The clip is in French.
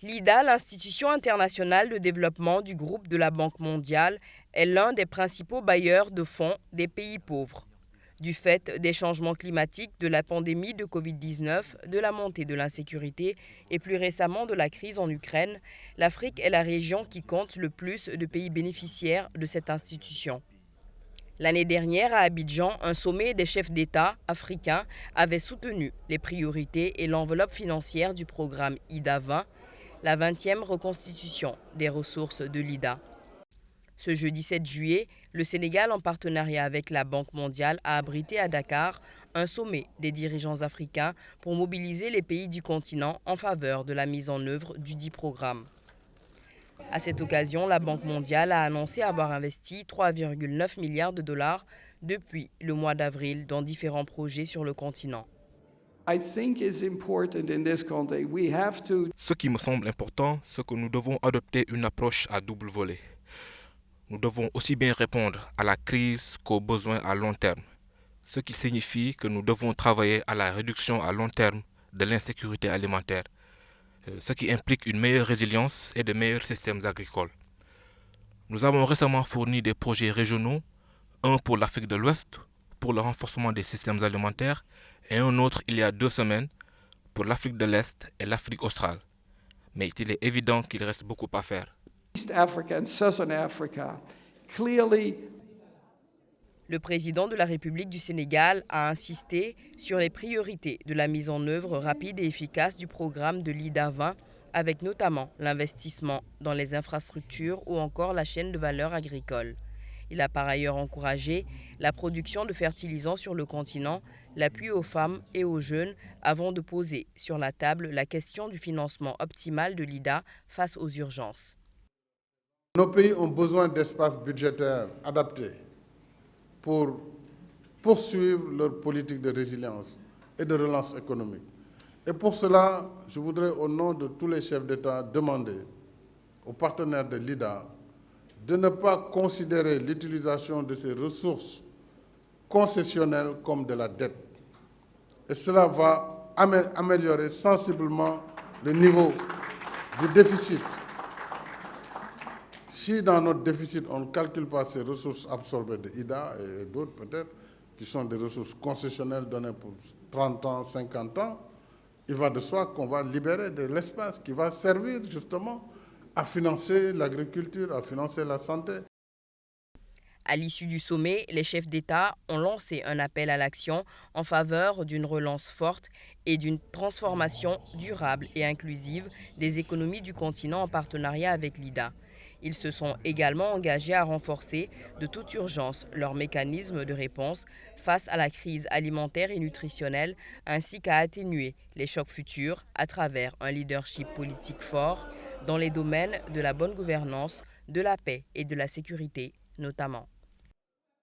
L'IDA, l'institution internationale de développement du groupe de la Banque mondiale, est l'un des principaux bailleurs de fonds des pays pauvres. Du fait des changements climatiques, de la pandémie de Covid-19, de la montée de l'insécurité et plus récemment de la crise en Ukraine, l'Afrique est la région qui compte le plus de pays bénéficiaires de cette institution. L'année dernière, à Abidjan, un sommet des chefs d'État africains avait soutenu les priorités et l'enveloppe financière du programme IDA 20, la 20e reconstitution des ressources de l'IDA. Ce jeudi 7 juillet, le Sénégal, en partenariat avec la Banque mondiale, a abrité à Dakar un sommet des dirigeants africains pour mobiliser les pays du continent en faveur de la mise en œuvre du dit programme. À cette occasion, la Banque mondiale a annoncé avoir investi 3,9 milliards de dollars depuis le mois d'avril dans différents projets sur le continent. Ce qui me semble important, c'est que nous devons adopter une approche à double volet. Nous devons aussi bien répondre à la crise qu'aux besoins à long terme, ce qui signifie que nous devons travailler à la réduction à long terme de l'insécurité alimentaire, ce qui implique une meilleure résilience et de meilleurs systèmes agricoles. Nous avons récemment fourni des projets régionaux, un pour l'Afrique de l'Ouest, pour le renforcement des systèmes alimentaires, et un autre il y a 2 semaines, pour l'Afrique de l'Est et l'Afrique australe. Mais il est évident qu'il reste beaucoup à faire. Le président de la République du Sénégal a insisté sur les priorités de la mise en œuvre rapide et efficace du programme de l'IDA 20, avec notamment l'investissement dans les infrastructures ou encore la chaîne de valeur agricole. Il a par ailleurs encouragé la production de fertilisants sur le continent, l'appui aux femmes et aux jeunes, avant de poser sur la table la question du financement optimal de l'IDA face aux urgences. Nos pays ont besoin d'espaces budgétaires adaptés pour poursuivre leur politique de résilience et de relance économique. Et pour cela, je voudrais, au nom de tous les chefs d'État, demander aux partenaires de l'IDA de ne pas considérer l'utilisation de ces ressources concessionnelles comme de la dette. Et cela va améliorer sensiblement le niveau du déficit. Si dans notre déficit, on ne calcule pas ces ressources absorbées de l'IDA et d'autres peut-être, qui sont des ressources concessionnelles données pour 30 ans, 50 ans, il va de soi qu'on va libérer de l'espace qui va servir justement à financer l'agriculture, à financer la santé. À l'issue du sommet, les chefs d'État ont lancé un appel à l'action en faveur d'une relance forte et d'une transformation durable et inclusive des économies du continent en partenariat avec l'IDA. Ils se sont également engagés à renforcer de toute urgence leurs mécanismes de réponse face à la crise alimentaire et nutritionnelle, ainsi qu'à atténuer les chocs futurs à travers un leadership politique fort dans les domaines de la bonne gouvernance, de la paix et de la sécurité notamment.